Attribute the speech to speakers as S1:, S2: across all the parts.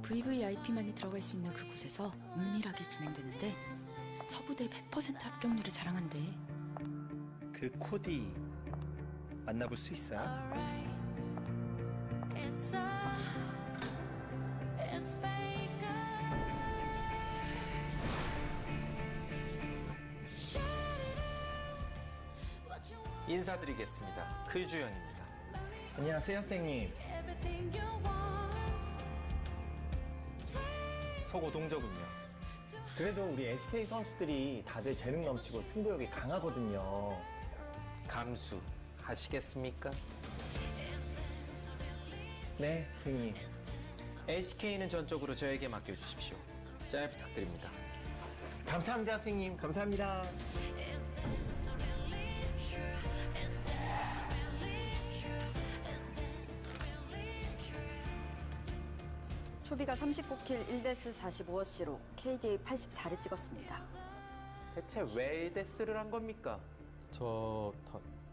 S1: VVIP만이 들어갈 수 있는 그곳에서 은밀하게 진행되는데 서부대 100% 합격률을 자랑한대.
S2: 그 코디 만나볼 수 있어요?
S3: 인사드리겠습니다. 크주연입니다.
S2: 안녕하세요, 선생님.
S3: 서고동저군요.
S4: 그래도 우리 SK 선수들이 다들 재능 넘치고 승부욕이 강하거든요.
S3: 감수 하시겠습니까?
S4: 네, 선생님.
S3: LCK는 전적으로 저에게 맡겨주십시오. 잘 부탁드립니다.
S4: 감사합니다, 선생님. 감사합니다.
S5: 초비가 39킬 1데스 45어시로 KDA 84를 찍었습니다.
S3: 대체 왜 1데스를 한 겁니까?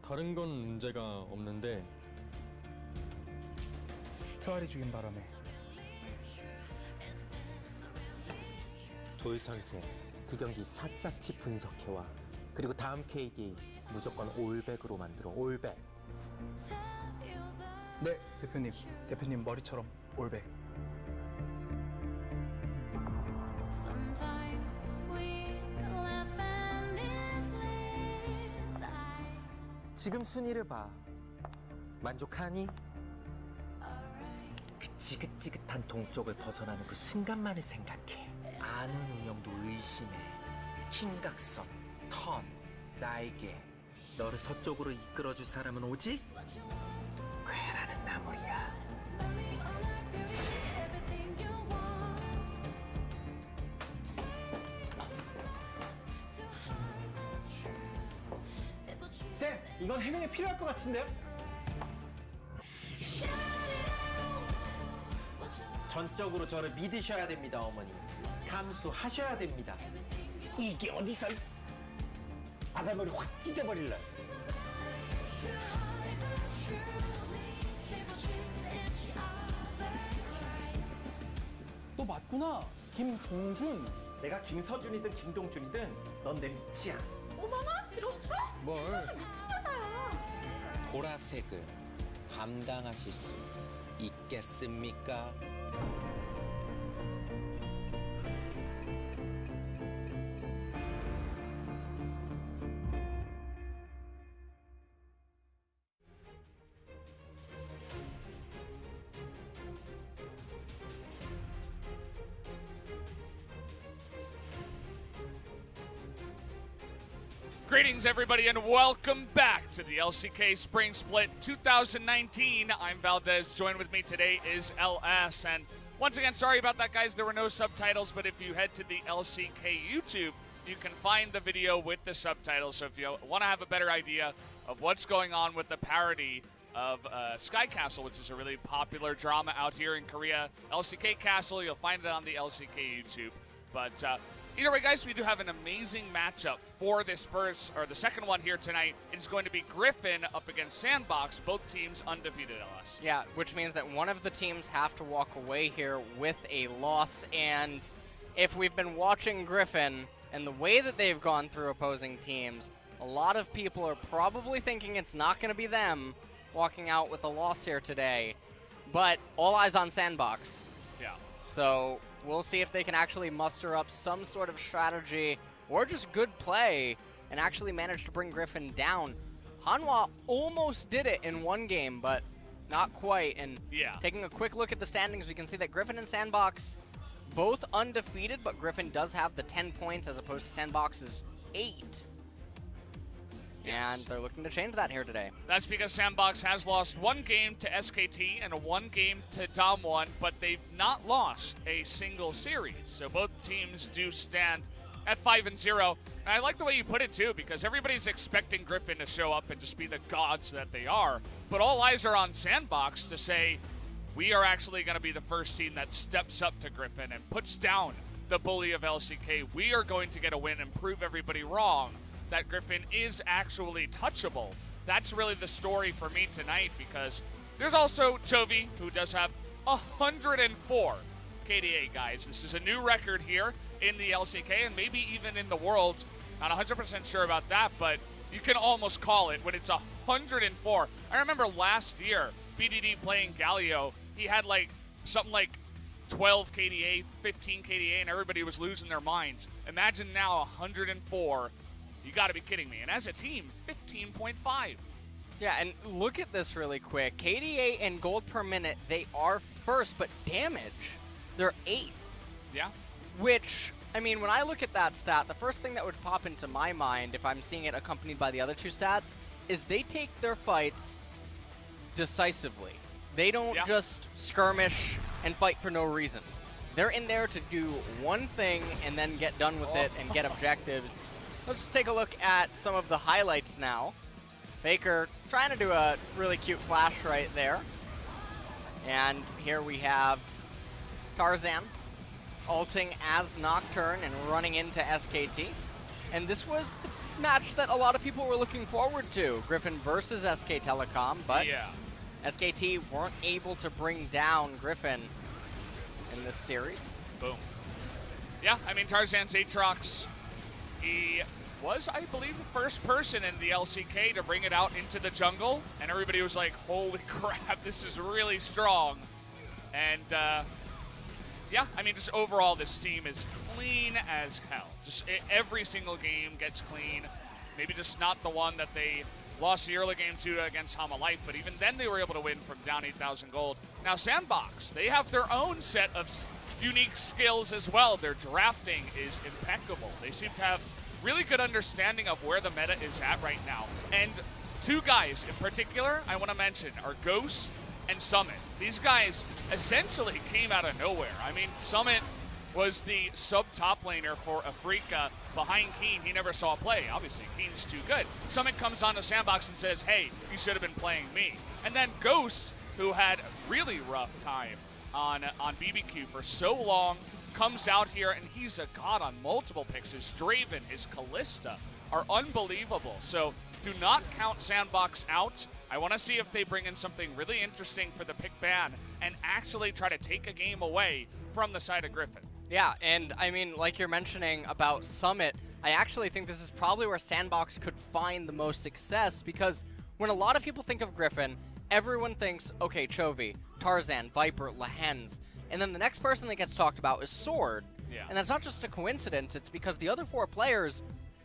S6: 다른 건 문제가 없는데
S2: 트와리 죽인 바람에
S3: 돌선생, 그 경기 샅샅이 분석해와. 그리고 다음 KD 무조건 올백으로 만들어. 올백.
S2: 네, 대표님 머리처럼 올백.
S3: 지금 순위를 봐. 만족하니? 그 지긋지긋한 동쪽을 벗어나는 그 순간만을 생각해. 아는 운영도 의심해. 킹각선, 턴, 나에게 너를 서쪽으로 이끌어줄 사람은 오직 괴라는 나무야.
S4: 쌤, 이건 해명이 필요할 것 같은데요?
S3: 전적으로 저를 믿으셔야 됩니다, 어머니. 감수하셔야 됩니다.
S4: 이게 어디서 아달머리 확 찢어버릴래.
S2: 너 맞구나, 김동준.
S4: 내가 김서준이든 김동준이든 넌 내 밑이야.
S5: 어머나, 들었어?
S6: 뭘?
S5: 미친 여자야.
S3: 보라색을 감당하실 수 있겠습니까?
S7: Greetings, everybody, and welcome back to the LCK Spring Split 2019. I'm Valdez. Joined with me today is LS. And once again, sorry about that, guys. There were no subtitles, but if you head to the LCK YouTube, you can find the video with the subtitles. So if you want to have a better idea of what's going on with the parody of Sky Castle, which is a really popular drama out here in Korea, LCK Castle, you'll find it on the LCK YouTube. But either way, guys, we do have an amazing matchup for this first, or the second one here tonight. It's going to be Griffin up against SANDBOX, both teams undefeated, LS.
S8: Yeah, which means that one of the teams have to walk away here with a loss. And if we've been watching Griffin and the way that they've gone through opposing teams, a lot of people are probably thinking it's not going to be them walking out with a loss here today. But all eyes on SANDBOX.
S7: Yeah.
S8: So we'll see if they can actually muster up some sort of strategy or just good play and actually manage to bring Griffin down. Hanwha almost did it in one game, but not quite. And taking a quick look at the standings, we can see that Griffin and SANDBOX both undefeated, but Griffin does have the 10 points as opposed to SANDBOX's 8. And they're looking to change that here today.
S7: That's because SANDBOX has lost one game to SKT and one game to Damwon, but they've not lost a single series. So both teams do stand at 5-0. And I like the way you put it too, because everybody's expecting Griffin to show up and just be the gods that they are. But all eyes are on SANDBOX to say, we are actually going to be the first team that steps up to Griffin and puts down the bully of LCK. We are going to get a win and prove everybody wrong that Griffin is actually touchable. That's really the story for me tonight, because there's also Chovy, who does have 104 KDA, guys. This is a new record here in the LCK and maybe even in the world. Not 100% sure about that, but you can almost call it when it's 104. I remember last year, BDD playing Galio, he had like something like 12 KDA, 15 KDA, and everybody was losing their minds. Imagine now 104. You got to be kidding me. And as a team, 15.5.
S8: Yeah, and look at this really quick. KDA and gold per minute, they are first, but damage, they're 8th.
S7: Yeah.
S8: Which, I mean, when I look at that stat, the first thing that would pop into my mind if I'm seeing it accompanied by the other two stats is they take their fights decisively. They don't just skirmish and fight for no reason. They're in there to do one thing and then get done with it and get objectives. Let's just take a look at some of the highlights now. FLICKR trying to do a really cute flash right there. And here we have Tarzan ulting as Nocturne and running into SKT. And this was the match that a lot of people were looking forward to. Griffin versus SK Telecom, but SKT weren't able to bring down Griffin in this series.
S7: Boom. Yeah, I mean, Tarzan's Aatrox, he was, I believe, the first person in the LCK to bring it out into the jungle, and everybody was like, holy crap, this is really strong. And, yeah, I mean, just overall, this team is clean as hell. Just every single game gets clean. Maybe just not the one that they lost the early game to against Hama Life, but even then they were able to win from down 8,000 gold. Now, SANDBOX, they have their own set of unique skills as well. Their drafting is impeccable. They seem to have really good understanding of where the meta is at right now. And two guys in particular I want to mention are Ghost and Summit. These guys essentially came out of nowhere. I mean, Summit was the sub-top laner for Afrika behind Keen. He never saw play. Obviously, Keen's too good. Summit comes on to SANDBOX and says, hey, you should have been playing me. And then Ghost, who had a really rough time on BBQ for so long, comes out here, and he's a god on multiple picks. His Draven, his Callista are unbelievable. So do not count SANDBOX out. I want to see if they bring in something really interesting for the pick ban and actually try to take a game away from the side of Griffin.
S8: Yeah, and I mean, like you're mentioning about Summit, I actually think this is probably where SANDBOX could find the most success, because when a lot of people think of Griffin, everyone thinks, okay, Chovy, Tarzan, Viper, Lehens, and then the next person that gets talked about is Sword.
S7: Yeah.
S8: And that's not just a coincidence, it's because the other four players,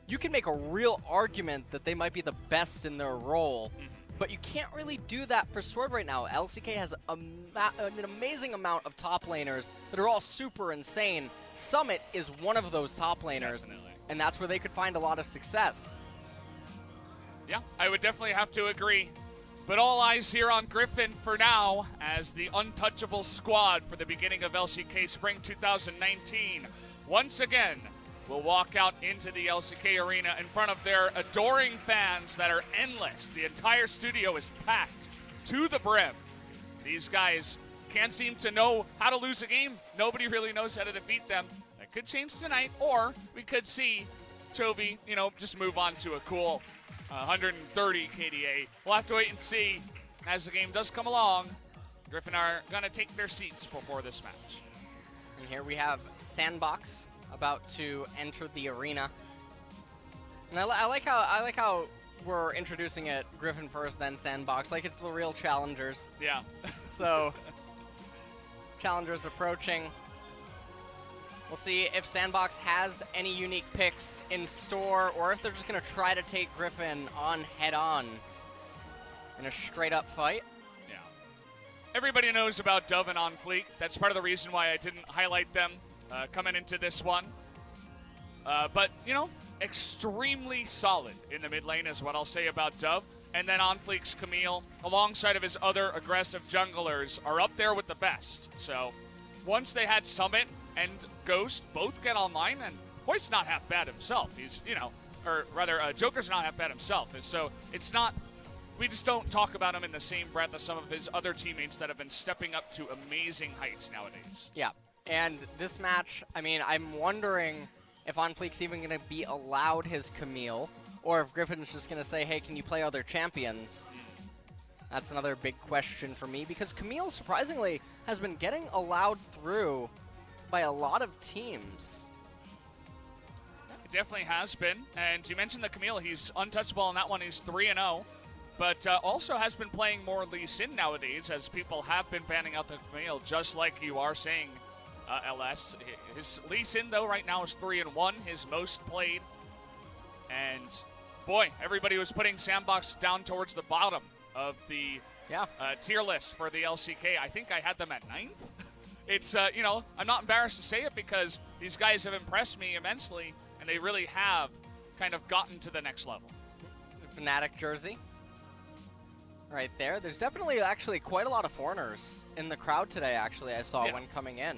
S8: you can make a real argument that they might be the best in their role, but you can't really do that for Sword right now. LCK has an amazing amount of top laners that are all super insane. Summit is one of those top laners, and that's where they could find a lot of success.
S7: Yeah, I would definitely have to agree. But all eyes here on Griffin for now as the untouchable squad for the beginning of LCK Spring 2019 once again will walk out into the LCK arena in front of their adoring fans that are endless. The entire studio is packed to the brim. These guys can't seem to know how to lose a game. Nobody really knows how to defeat them. That could change tonight, or we could see Chovy, you know, just move on to a cool 130 KDA. We'll have to wait and see as the game does come along. Griffin are going to take their seats before this match.
S8: And here we have SANDBOX about to enter the arena. And I like how we're introducing it Griffin first, then SANDBOX, like it's the real challengers.
S7: Yeah.
S8: So, challengers approaching. We'll see if SANDBOX has any unique picks in store, or if they're just going to try to take Griffin on head-on in a straight-up fight.
S7: Yeah. Everybody knows about Dove and On Fleek. That's part of the reason why I didn't highlight them coming into this one. But, you know, extremely solid in the mid lane is what I'll say about Dove. And then On Fleek's Camille, alongside of his other aggressive junglers, are up there with the best. So, once they had Summit and Ghost both get online, and Hoist's not half bad himself. He's, you know, or rather, Joker's not half bad himself. And so, it's not, we just don't talk about him in the same breath as some of his other teammates that have been stepping up to amazing heights nowadays.
S8: Yeah. And this match, I mean, I'm wondering if On Fleek's even going to be allowed his Camille, or if Griffin's just going to say, hey, can you play other champions? That's another big question for me, because Camille, surprisingly, has been getting allowed through by a lot of teams.
S7: It definitely has been. And you mentioned the Camille. He's untouchable on that one. He's 3-0. But also has been playing more Lee Sin nowadays, as people have been banning out the Camille, just like you are saying, LS. His Lee Sin, though, right now is 3-1, his most played. And, boy, everybody was putting SANDBOX down towards the bottom of the tier list for the LCK. I think I had them at 9th. It's, you know, I'm not embarrassed to say it because these guys have impressed me immensely, and they really have kind of gotten to the next level.
S8: Fnatic jersey. Right there. There's definitely actually quite a lot of foreigners in the crowd today, actually, I saw when coming in.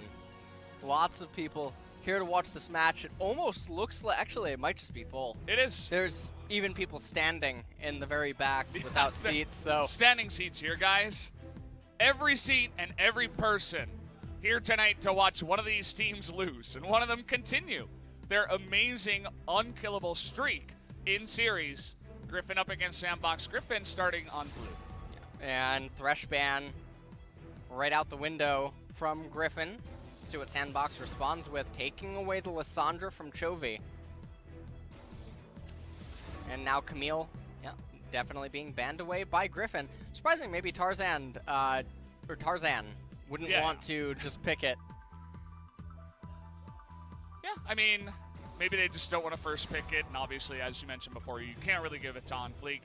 S8: Lots of people here to watch this match. It almost looks like, actually, it might just be full.
S7: It is.
S8: There's even people standing in the very back without seats, so.
S7: Standing seats here, guys. Every seat and every person here tonight to watch one of these teams lose and one of them continue their amazing unkillable streak in series. Griffin up against SANDBOX. Griffin starting on blue.
S8: And Thresh ban right out the window from Griffin. See what SANDBOX responds with, taking away the Lissandra from Chovy. And now Camille, definitely being banned away by Griffin. Surprisingly, maybe Tarzan wouldn't want to just pick it.
S7: Yeah, I mean, maybe they just don't want to first pick it, and obviously, as you mentioned before, you can't really give it to Fleek.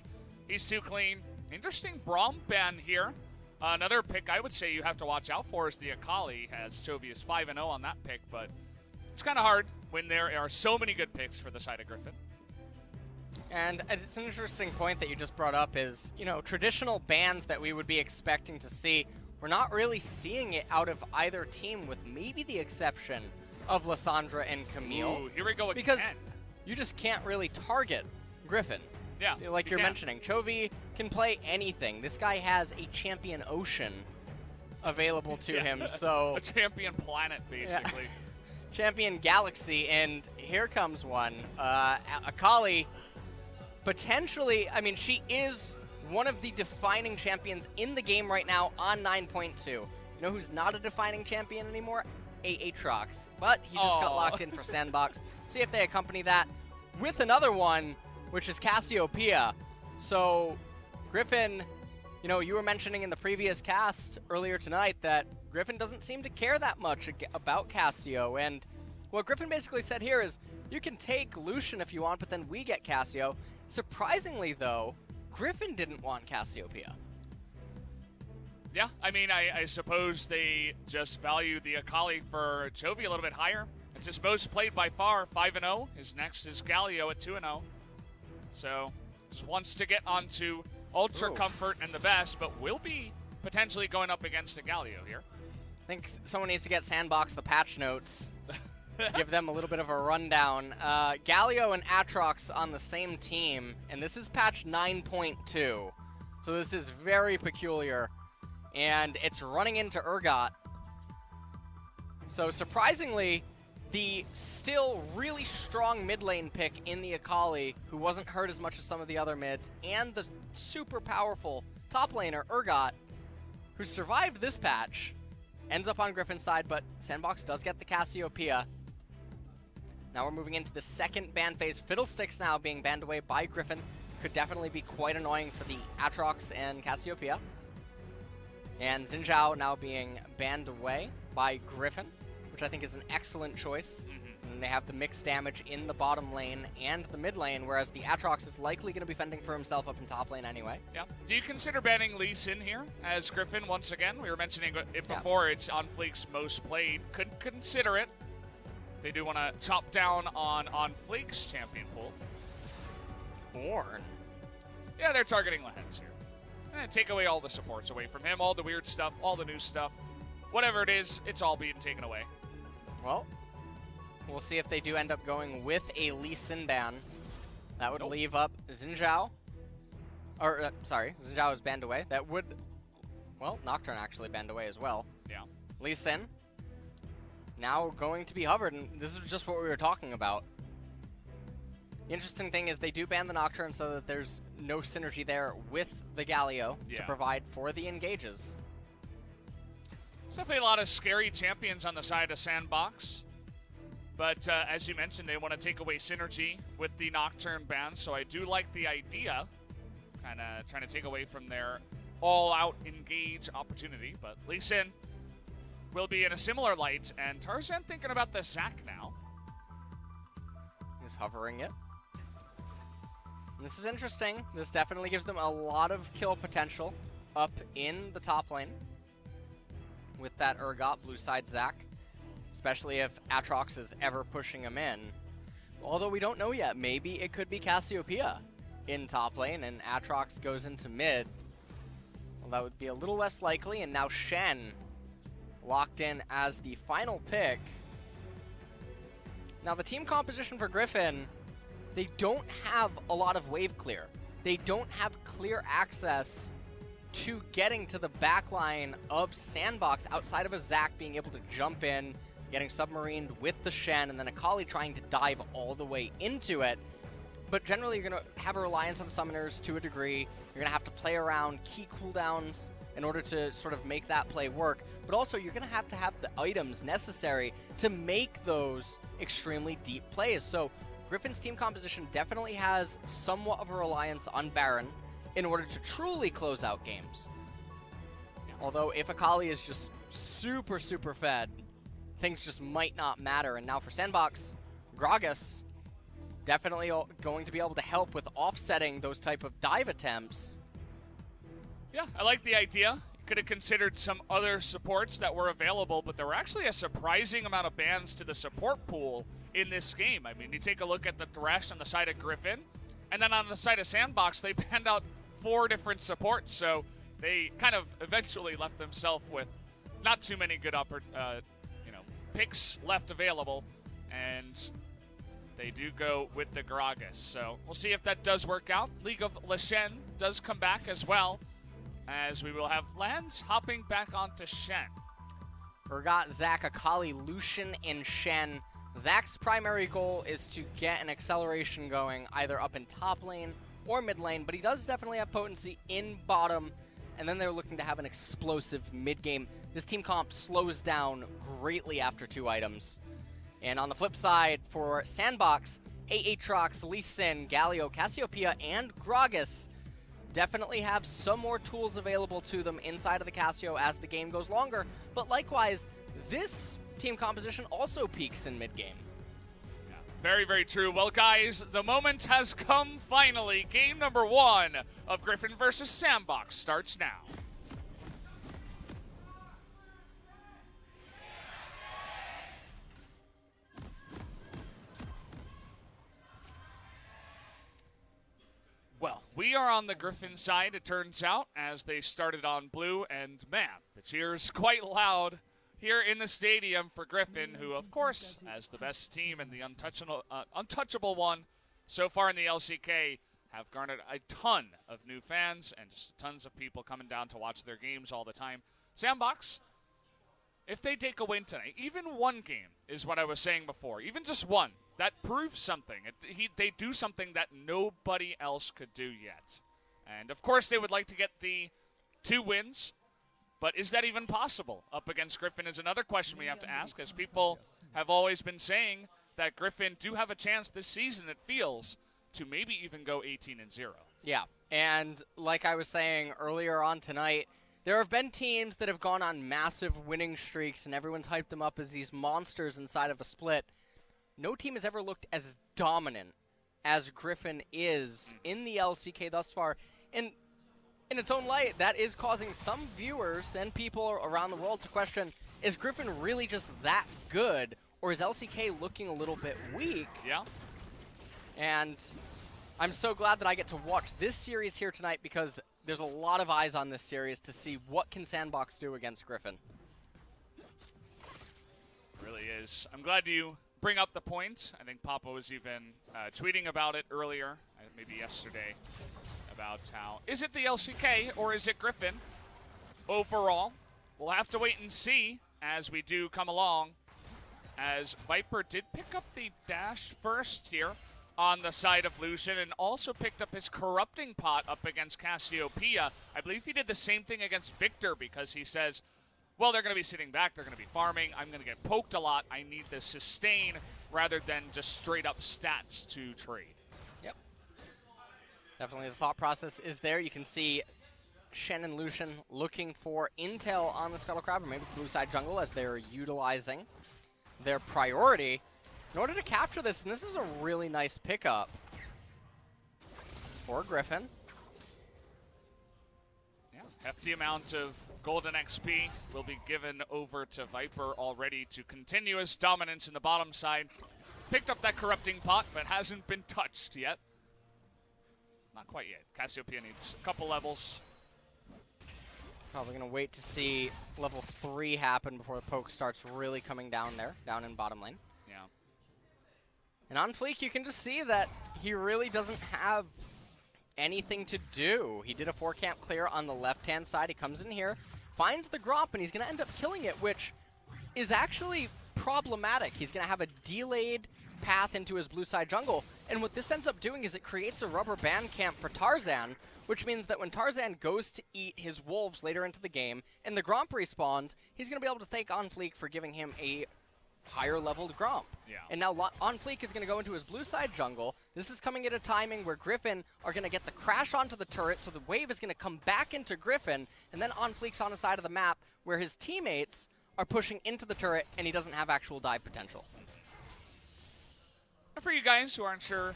S7: He's too clean. Interesting Braum ban here. Another pick I would say you have to watch out for is the Akali, as Chovy is 5-0 on that pick, but it's kind of hard when there are so many good picks for the side of Griffin.
S8: And it's an interesting point that you just brought up is, you know, traditional bans that we would be expecting to see, we're not really seeing it out of either team, with maybe the exception of Lissandra and Camille.
S7: Ooh, here we go again.
S8: Because you just can't really target Griffin.
S7: Yeah,
S8: like you're mentioning, Chovy can play anything. This guy has a champion ocean available to him, so
S7: a champion planet, basically.
S8: Champion galaxy, and here comes one. Akali, potentially, I mean, she is one of the defining champions in the game right now on 9.2. You know who's not a defining champion anymore? Aatrox. But he just got locked in for SANDBOX. See if they accompany that with another one, which is Cassiopeia. So, Griffin, you know, you were mentioning in the previous cast earlier tonight that Griffin doesn't seem to care that much about Cassio. And what Griffin basically said here is, you can take Lucian if you want, but then we get Cassio. Surprisingly, though, Griffin didn't want Cassiopeia.
S7: Yeah, I mean, I suppose they just value the Akali for Chovy a little bit higher. It's his most played by far, 5-0. His next is Galio at 2-0. So, just wants to get onto Ultra Comfort and the best, but will be potentially going up against a Galio here.
S8: I think someone needs to get SANDBOX the patch notes. Give them a little bit of a rundown. Galio and Aatrox on the same team, and this is patch 9.2. So this is very peculiar, and it's running into Urgot. So surprisingly, the still really strong mid lane pick in the Akali, who wasn't hurt as much as some of the other mids, and the super powerful top laner, Urgot, who survived this patch, ends up on Griffin's side, but SANDBOX does get the Cassiopeia. Now we're moving into the second ban phase. Fiddlesticks now being banned away by Griffin. Could definitely be quite annoying for the Aatrox and Cassiopeia. And Xin Zhao now being banned away by Griffin, which I think is an excellent choice. And they have the mixed damage in the bottom lane and the mid lane, whereas the Aatrox is likely going to be fending for himself up in top lane anyway. Yeah.
S7: Do you consider banning Lee Sin here as Griffin once again? We were mentioning it before. It's on Fleek's most played. Could consider it. They do want to chop down on Fleek's champion pool.
S8: Born.
S7: Yeah, they're targeting Lehens here. And take away all the supports away from him, all the weird stuff, all the new stuff. Whatever it is, it's all being taken away.
S8: Well, we'll see if they do end up going with a Lee Sin ban. That would leave up Xin Zhao. Or, sorry, Xin Zhao is banned away. That would, well, Nocturne actually banned away as well.
S7: Yeah.
S8: Lee Sin now going to be Hubbard, and this is just what we were talking about. The interesting thing is they do ban the Nocturne so that there's no synergy there with the Galio to provide for the engages.
S7: There's definitely a lot of scary champions on the side of SANDBOX. But as you mentioned, they want to take away synergy with the Nocturne ban, so I do like the idea. Kind of trying to take away from their all-out engage opportunity. But Lee Sin will be in a similar light, and Tarzan thinking about the Zac now.
S8: He's hovering it. And this is interesting. This definitely gives them a lot of kill potential up in the top lane with that Urgot blue side Zac, especially if Aatrox is ever pushing him in. Although we don't know yet. Maybe it could be Cassiopeia in top lane and Aatrox goes into mid. Well, that would be a little less likely, and now Shen locked in as the final pick. Now the team composition for Griffin, they don't have a lot of wave clear. They don't have clear access to getting to the backline of SANDBOX outside of a Zac being able to jump in, getting submarined with the Shen, and then Akali trying to dive all the way into it. But generally, you're going to have a reliance on summoners to a degree. You're going to have to play around key cooldowns in order to sort of make that play work. But also, you're going to have the items necessary to make those extremely deep plays. So Griffin's team composition definitely has somewhat of a reliance on Baron in order to truly close out games. Although, if Akali is just super, super fed, things just might not matter. And now for SANDBOX, Gragas definitely going to be able to help with offsetting those type of dive attempts.
S7: Yeah, I like the idea. You could have considered some other supports that were available, but there were actually a surprising amount of bans to the support pool in this game. I mean, you take a look at the Thresh on the side of Griffin, and then on the side of SANDBOX, they banned out 4 different supports, so they kind of eventually left themselves with not too many good picks left available, and they do go with the Gragas. So we'll see if that does work out. League of Leshen does come back as well, as we will have Lance hopping back onto Shen.
S8: Urgot, Zac, Akali, Lucian, and Shen. Zac's primary goal is to get an acceleration going either up in top lane or mid lane, but he does definitely have potency in bottom, and then they're looking to have an explosive mid game. This team comp slows down greatly after 2 items. And on the flip side, for SANDBOX, Aatrox, Lee Sin, Galio, Cassiopeia, and Gragas definitely have some more tools available to them inside of the Cassio as the game goes longer. But likewise, this team composition also peaks in mid-game.
S7: Yeah, very, very true. Well, guys, the moment has come finally. Game number 1 of Griffin versus SANDBOX starts now. Well, we are on the Griffin side, it turns out, as they started on blue, and man, the cheers quite loud here in the stadium for Griffin, who, of course, as the best team and the untouchable one so far in the LCK, have garnered a ton of new fans and just tons of people coming down to watch their games all the time. SANDBOX, if they take a win tonight, even one game is what I was saying before, even just one, that proves something. They do something that nobody else could do yet. And, of course, they would like to get the 2 wins, but is that even possible up against Griffin is another question we have to ask, as people have always been saying that Griffin do have a chance this season, it feels, to maybe even go 18-0.
S8: Yeah, and like I was saying earlier on tonight, there have been teams that have gone on massive winning streaks, and everyone's hyped them up as these monsters inside of a split. No team has ever looked as dominant as Griffin is in the LCK thus far. And in its own light, that is causing some viewers and people around the world to question, is Griffin really just that good, or is LCK looking a little bit weak?
S7: Yeah.
S8: And I'm so glad that I get to watch this series here tonight, because there's a lot of eyes on this series to see what can SANDBOX do against Griffin.
S7: Really is. I'm glad you bring up the point. I think Papa was even tweeting about it earlier, maybe yesterday, about how, is it the LCK or is it Griffin? Overall, we'll have to wait and see as we do come along, as Viper did pick up the dash first here on the side of Lucian, and also picked up his corrupting pot up against Cassiopeia. I believe he did the same thing against Victor, because he says, well, they're going to be sitting back, they're going to be farming, I'm going to get poked a lot, I need to sustain rather than just straight up stats to trade.
S8: Yep. Definitely the thought process is there. You can see Shen and Lucian looking for intel on the Scuttle Crab, or maybe the blue side jungle, as they're utilizing their priority in order to capture this. And this is a really nice pickup for Griffin.
S7: Yeah, hefty amount of golden XP will be given over to Viper already to continue his dominance in the bottom side. Picked up that corrupting pot, but hasn't been touched yet. Not quite yet. Cassiopeia needs a couple levels.
S8: Probably going to wait to see level 3 happen before the poke starts really coming down there, down in bottom lane.
S7: Yeah.
S8: And on Fleek, you can just see that he really doesn't have anything to do. He did a 4-camp clear on the left-hand side. He comes in here, finds the Gromp, and he's going to end up killing it, which is actually problematic. He's going to have a delayed path into his blue side jungle. And what this ends up doing is it creates a rubber band camp for Tarzan, which means that when Tarzan goes to eat his wolves later into the game and the Gromp respawns, he's going to be able to thank On Fleek for giving him a higher leveled Gromp.
S7: Yeah.
S8: And now On Fleek is going to go into his blue side jungle. This is coming at a timing where Griffin are going to get the crash onto the turret, so the wave is going to come back into Griffin, and then On Fleek's on the side of the map where his teammates are pushing into the turret and he doesn't have actual dive potential.
S7: And for you guys who aren't sure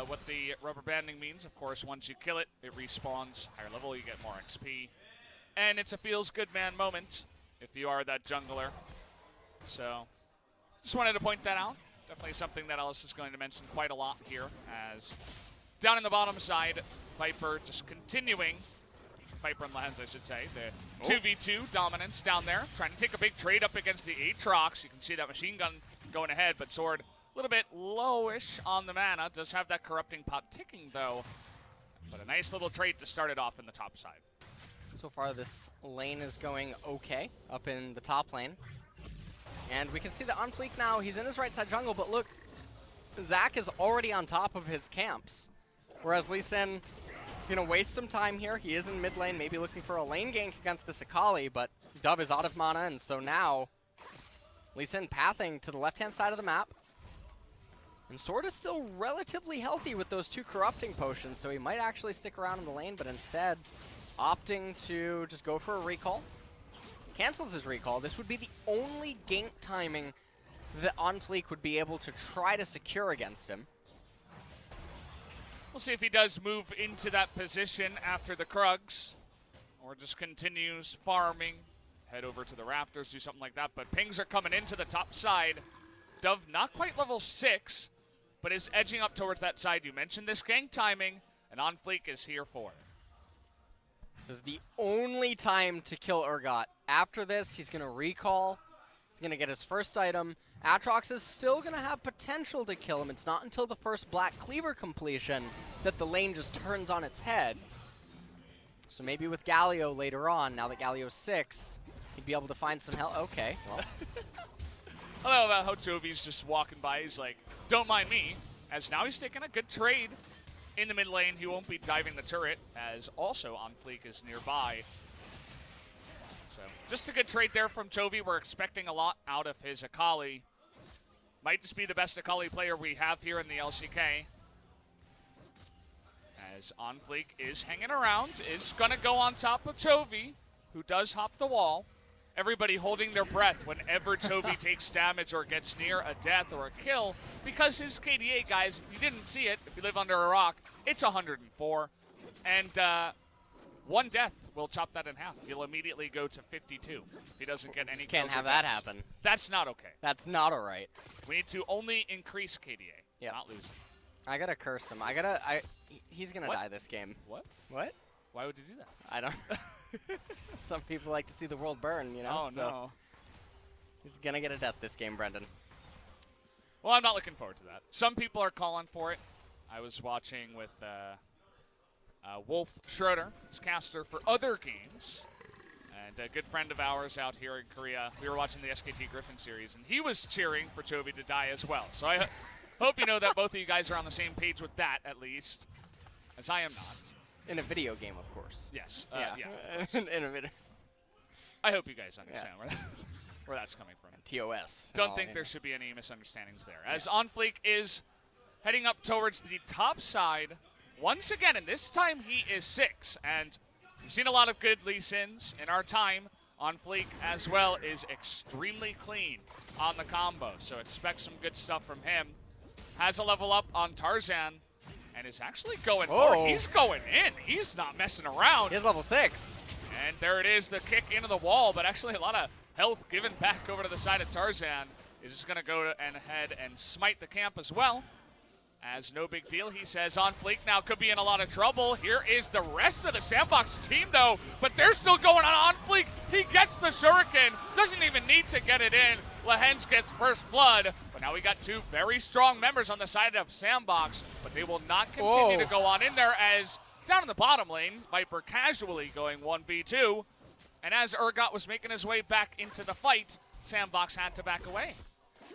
S7: what the rubber banding means, of course, once you kill it, it respawns. Higher level, you get more XP. And it's a feels-good-man moment if you are that jungler. So, just wanted to point that out. Definitely something that Ellis is going to mention quite a lot here, as down in the bottom side, Viper just continuing, Viper and Lens, I should say, the 2v2 dominance down there, trying to take a big trade up against the Aatrox. You can see that machine gun going ahead, but Sword a little bit lowish on the mana. Does have that corrupting pot ticking, though. But a nice little trade to start it off in the top side.
S8: So far, this lane is going okay up in the top lane. And we can see that On Fleek now, he's in his right side jungle, but look, Zach is already on top of his camps. Whereas Lee Sin is going to waste some time here. He is in mid lane, maybe looking for a lane gank against the Akali, but Dove is out of mana, and so now Lee Sin pathing to the left-hand side of the map. And Sword is still relatively healthy with those 2 corrupting potions, so he might actually stick around in the lane, but instead opting to just go for a recall. Cancels his recall. This would be the only gank timing that On Fleek would be able to try to secure against him.
S7: We'll see if he does move into that position after the Krugs, or just continues farming, head over to the Raptors, do something like that. But pings are coming into the top side. Dove not quite level 6, but is edging up towards that side. You mentioned this gank timing, and On Fleek is here for it.
S8: This is the only time to kill Urgot. After this, he's going to recall. He's going to get his first item. Aatrox is still going to have potential to kill him. It's not until the first Black Cleaver completion that the lane just turns on its head. So maybe with Galio later on, now that Galio's 6, he'd be able to find some help. Okay, well.
S7: I love about how Jovi's just walking by. He's like, don't mind me. As now he's taking a good trade in the mid lane. He won't be diving the turret, as also On Fleek is nearby. So just a good trade there from Jovi. We're expecting a lot out of his Akali. Might just be the best Akali player we have here in the LCK. As On Fleek is hanging around, is going to go on top of Jovi, who does hop the wall. Everybody holding their breath whenever Jovi takes damage or gets near a death or a kill, because his KDA, guys, if you didn't see it, if you live under a rock, it's 104. And 1 death will chop that in half. He'll immediately go to 52 if he doesn't get any kills.
S8: Can't have that happen.
S7: That's not okay.
S8: That's not all right.
S7: We need to only increase KDA, not lose it.
S8: I gotta curse him. He's gonna die this game.
S7: What?
S8: What?
S7: Why would you do that?
S8: I don't. Some people like to see the world burn, you know?
S7: Oh, no.
S8: He's gonna get a death this game, Brendan.
S7: Well, I'm not looking forward to that. Some people are calling for it. I was watching with Wolf Schroeder, his caster for other games, and a good friend of ours out here in Korea. We were watching the SKT Griffin series, and he was cheering for Jovi to die as well. So I hope you know that both of you guys are on the same page with that, at least, as I am not.
S8: In a video game, of course.
S7: Yes.
S8: Yeah.
S7: Yeah, of course.
S8: In a video.
S7: I hope you guys understand where that's coming from.
S8: TOS.
S7: Don't think there should be any misunderstandings there. As OnFleek is heading up towards the top side once again, and this time he is 6. And we've seen a lot of good Lee Sins in our time. OnFleek as well is extremely clean on the combo, so expect some good stuff from him. Has a level up on Tarzan and is actually going hard. He's going in. He's not messing around.
S8: He's level 6.
S7: And there it is, the kick into the wall, but actually a lot of health given back over to the side of Tarzan. Is just going to go ahead and smite the camp as well. As no big deal, he says OnFleek now could be in a lot of trouble. Here is the rest of the SANDBOX team, though, but they're still going on OnFleek. He gets the shuriken, doesn't even need to get it in. Lehens gets first blood, but now we got 2 very strong members on the side of SANDBOX, but they will not continue to go on in there as down in the bottom lane, Viper casually going 1v2. And as Urgot was making his way back into the fight, SANDBOX had to back away.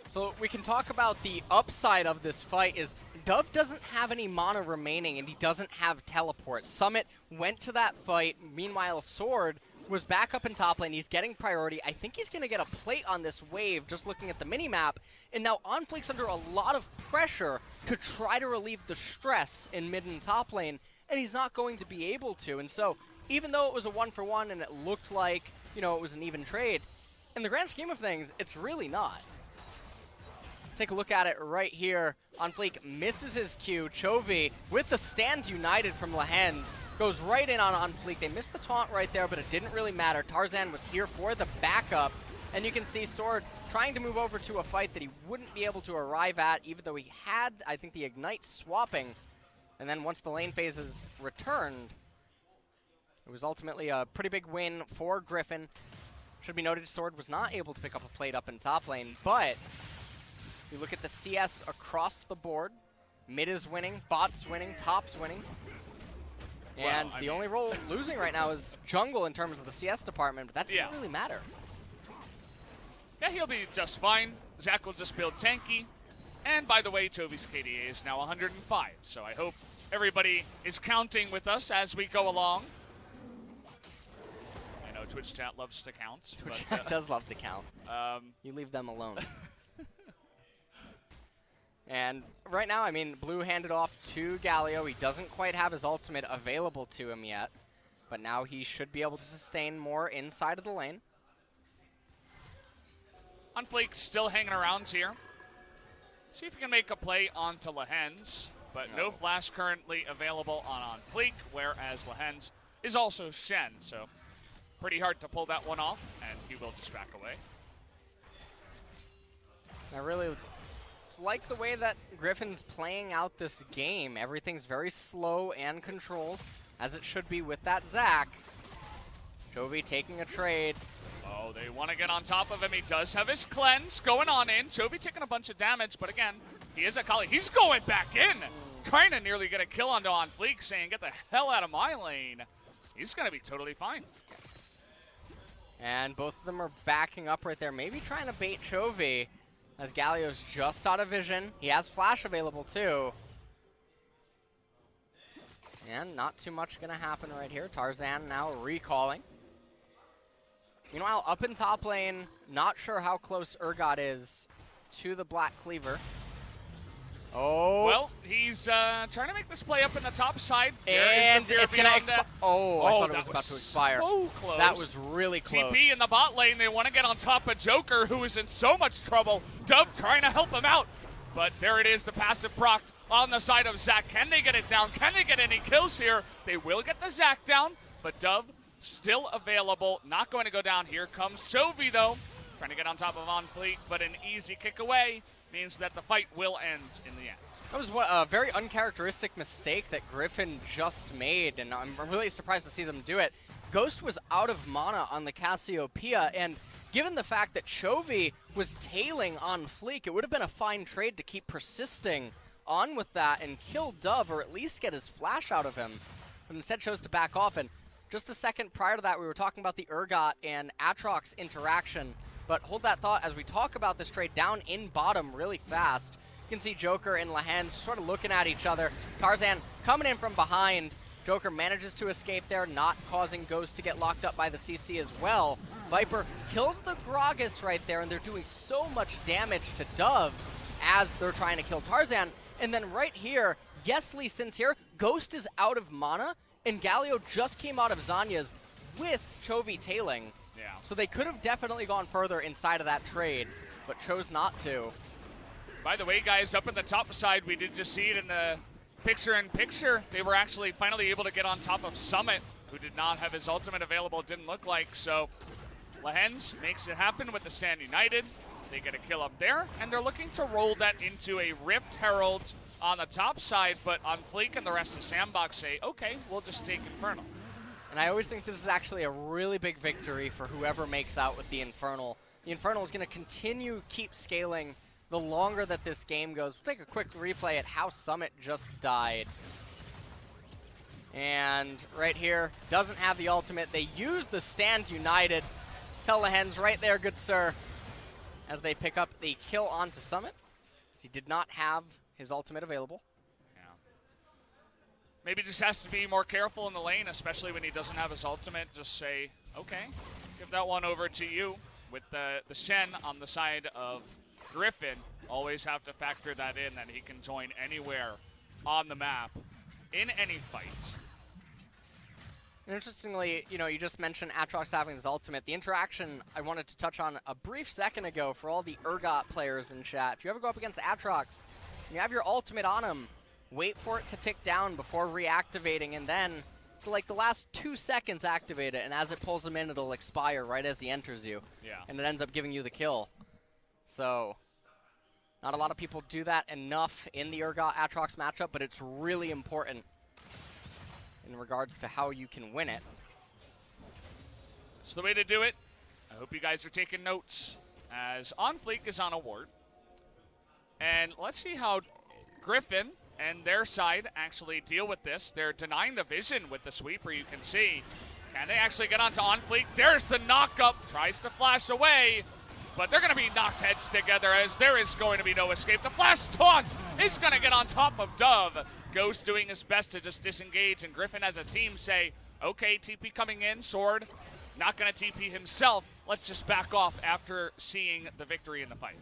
S8: So we can talk about the upside of this fight is Dove doesn't have any mana remaining and he doesn't have teleport. Summit went to that fight. Meanwhile, Sword was back up in top lane. He's getting priority. I think he's going to get a plate on this wave just looking at the minimap. And now OnFleek's under a lot of pressure to try to relieve the stress in mid and top lane, and he's not going to be able to. And so even though it was a 1-for-1 and it looked like, you know, it was an even trade, in the grand scheme of things, it's really not. Take a look at it right here. OnFleek misses his Q. Chovy, with the stand united from Lehens, goes right in on OnFleek. They missed the taunt right there, but it didn't really matter. Tarzan was here for the backup, and you can see Sword trying to move over to a fight that he wouldn't be able to arrive at, even though he had, I think, the Ignite swapping. And then once the lane phases returned, it was ultimately a pretty big win for Griffin. Should be noted, Sword was not able to pick up a plate up in top lane, but you look at the CS across the board. Mid is winning, bot's winning, top's winning. And the only role losing right now is jungle in terms of the CS department, but that doesn't really matter.
S7: Yeah, he'll be just fine. Zach will just build tanky. And by the way, Chovy's KDA is now 105, so I hope everybody is counting with us as we go along. I know Twitch chat loves to count.
S8: Twitch chat does love to count. You leave them alone. And right now, I mean, Blue handed off to Galio. He doesn't quite have his ultimate available to him yet, but now he should be able to sustain more inside of the lane.
S7: OnFleek still hanging around here. See if he can make a play onto Lehens, but no flash currently available on OnFleek, whereas Lehens is also Shen, so pretty hard to pull that one off, and he will just back away.
S8: I really like the way that Griffin's playing out this game. Everything's very slow and controlled, as it should be with that Zac. Chovy taking a trade.
S7: Oh, they want to get on top of him. He does have his cleanse going on in. Chovy taking a bunch of damage, but again, he is a Kali. He's going back in, trying to nearly get a kill onto OnFleek, saying, get the hell out of my lane. He's going to be totally fine.
S8: And both of them are backing up right there, maybe trying to bait Chovy, as Galio's just out of vision. He has flash available too. And not too much going to happen right here. Tarzan now recalling. Meanwhile, up in top lane, not sure how close Urgot is to the Black Cleaver. Oh.
S7: Well, he's trying to make this play up in the top side.
S8: And it's going to expire. Oh, I thought it was about to expire.
S7: So close.
S8: That was really close.
S7: TP in the bot lane. They want to get on top of Joker, who is in so much trouble. Dove trying to help him out. But there it is, the passive proc on the side of Zac. Can they get it down? Can they get any kills here? They will get the Zac down, but Dove still available. Not going to go down. Here comes Chovy, though. Trying to get on top of OnFleek, but an easy kick away means that the fight will end in the end.
S8: That was a very uncharacteristic mistake that Griffin just made, and I'm really surprised to see them do it. Ghost was out of mana on the Cassiopeia, and given the fact that Chovy was tailing OnFleek, it would have been a fine trade to keep persisting on with that and kill Dove, or at least get his flash out of him, but instead chose to back off. And just a second prior to that, we were talking about the Urgot and Aatrox interaction, but hold that thought as we talk about this trade down in bottom really fast. You can see Joker and Lehens sort of looking at each other. Tarzan coming in from behind. Joker manages to escape there, not causing Ghost to get locked up by the CC as well. Viper kills the Gragas right there, and they're doing so much damage to Dove as they're trying to kill Tarzan. And then right here, yes, Lee Sin's here. Ghost is out of mana, and Galio just came out of Zanya's with Chovy tailing.
S7: Yeah.
S8: So they could have definitely gone further inside of that trade, but chose not to.
S7: By the way, guys, up in the top side, we did just see it in the picture-in-picture. They were actually finally able to get on top of Summit, who did not have his ultimate available, didn't look like. So Lehens makes it happen with the Stand United. They get a kill up there, and they're looking to roll that into a Rift Herald on the top side, but on Fleek and the rest of SANDBOX say, okay, we'll just take Infernal.
S8: And I always think this is actually a really big victory for whoever makes out with the Infernal. The Infernal is going to continue keep scaling the longer that this game goes. We'll take a quick replay at how Summit just died. And right here, doesn't have the ultimate. They use the Stand United. Tell the Hens right there, good sir, as they pick up the kill onto Summit. He did not have his ultimate available.
S7: Yeah. Maybe just has to be more careful in the lane, especially when he doesn't have his ultimate. Just say, okay, give that one over to you. With the Shen on the side of Griffin, always have to factor that in, that he can join anywhere on the map in any fight.
S8: Interestingly, you know, you just mentioned Aatrox having his ultimate. The interaction I wanted to touch on a brief second ago for all the Urgot players in chat. If you ever go up against Aatrox, you have your ultimate on him, wait for it to tick down before reactivating, and then for like the last 2 seconds activate it, and as it pulls him in, it'll expire right as he enters you.
S7: Yeah.
S8: And it ends up giving you the kill. So, not a lot of people do that enough in the Urgot Aatrox matchup, but it's really important in regards to how you can win it.
S7: It's the way to do it. I hope you guys are taking notes, as On Fleek is on a ward. And let's see how Griffin and their side actually deal with this. They're denying the vision with the sweeper, you can see. Can they actually get onto On Fleek? There's the knock-up. Tries to flash away, but they're going to be knocked heads together, as there is going to be no escape. The flash taunt is going to get on top of Dove. Ghost doing his best to just disengage, and Griffin as a team say, okay, TP coming in, Sword not going to TP himself. Let's just back off after seeing the victory in the fight.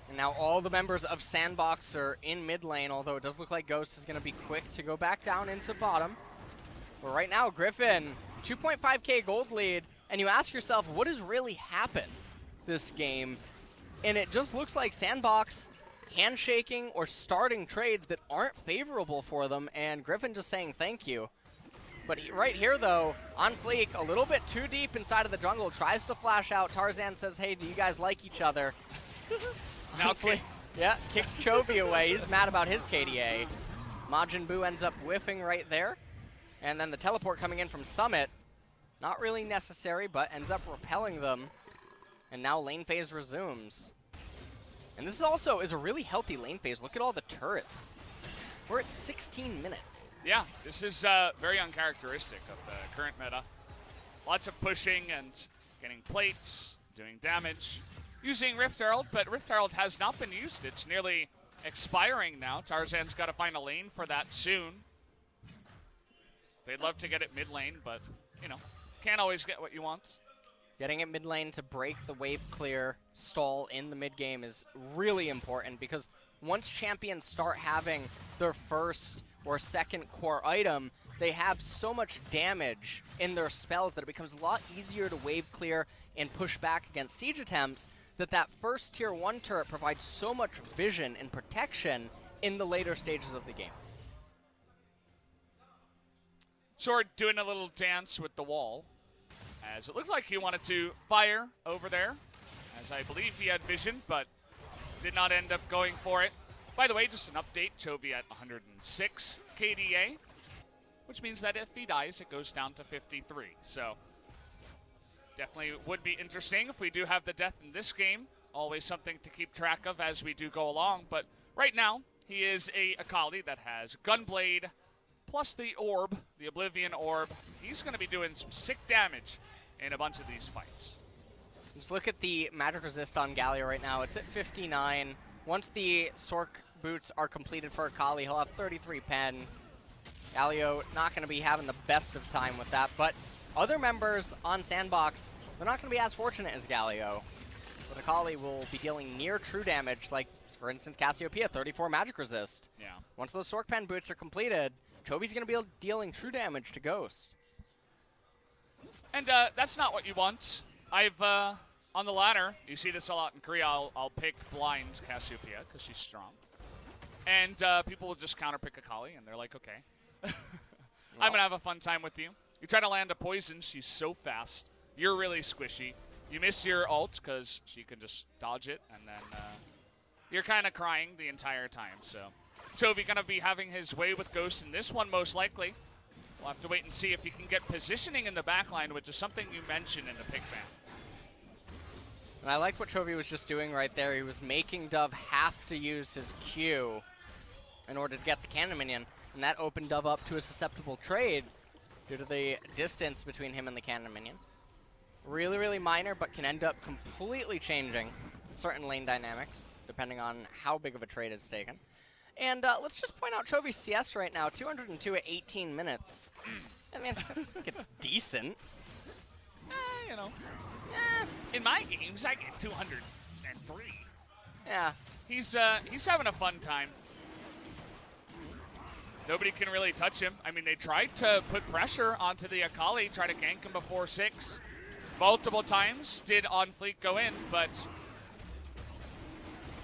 S8: And now all the members of SANDBOX are in mid lane, although it does look like Ghost is going to be quick to go back down into bottom. But right now, Griffin, 2.5k gold lead, and you ask yourself, what has really happened this game? And it just looks like SANDBOX handshaking or starting trades that aren't favorable for them, and Griffin just saying thank you. But right here, though, On Fleek, a little bit too deep inside of the jungle, tries to flash out. Tarzan says, hey, do you guys like each other?
S7: Now
S8: yeah, kicks Chovy away. He's mad about his KDA. Majin Buu ends up whiffing right there. And then the teleport coming in from Summit. Not really necessary, but ends up repelling them. And now lane phase resumes. And this also is a really healthy lane phase. Look at all the turrets. We're at 16 minutes.
S7: Yeah, this is very uncharacteristic of the current meta. Lots of pushing and getting plates, doing damage, using Rift Herald, but Rift Herald has not been used. It's nearly expiring now. Tarzan's got to find a lane for that soon. They'd love to get it mid lane, but, you know, can't always get what you want.
S8: Getting it mid lane to break the wave clear stall in the mid game is really important, because once champions start having their first or second core item, they have so much damage in their spells that it becomes a lot easier to wave clear and push back against siege attempts, that first tier 1 turret provides so much vision and protection in the later stages of the game.
S7: Sword doing a little dance with the wall, as it looked like he wanted to fire over there, as I believe he had vision, but did not end up going for it. By the way, just an update, Chovy at 106 KDA, which means that if he dies, it goes down to 53. So definitely would be interesting if we do have the death in this game. Always something to keep track of as we do go along. But right now, he is a Akali that has Gunblade plus the Orb, the Oblivion Orb. He's going to be doing some sick damage in a bunch of these fights.
S8: Just look at the magic resist on Galio right now. It's at 59. Once the Sork boots are completed for Akali, he'll have 33 pen. Galio not going to be having the best of time with that, but other members on SANDBOX they're not going to be as fortunate as Galio. But Akali will be dealing near true damage, like, for instance, Cassiopeia, 34 magic resist.
S7: Yeah.
S8: Once those Sork Pen boots are completed, Chovy's going to be dealing true damage to Ghost.
S7: And that's not what you want. I've, on the ladder, you see this a lot in Korea, I'll pick blind Cassiopeia because she's strong. And people will just counterpick Akali, and they're like, okay. I'm going to have a fun time with you. You try to land a poison, she's so fast. You're really squishy. You miss your ult because she can just dodge it, and then you're kind of crying the entire time. So Chovy going to be having his way with Ghost in this one most likely. We'll have to wait and see if he can get positioning in the backline, which is something you mentioned in the pick ban.
S8: And I like what Chovy was just doing right there. He was making Dove have to use his Q in order to get the cannon minion, and that opened Dove up to a susceptible trade due to the distance between him and the cannon minion. Really, really minor, but can end up completely changing certain lane dynamics, depending on how big of a trade it's taken. And let's just point out Chovy's CS right now, 202 at 18 minutes. I mean, I think it's decent.
S7: You know. In my games, I get 203.
S8: Yeah.
S7: He's having a fun time. Nobody can really touch him. I mean, they tried to put pressure onto the Akali, try to gank him before 6. Multiple times did on Fleek go in, but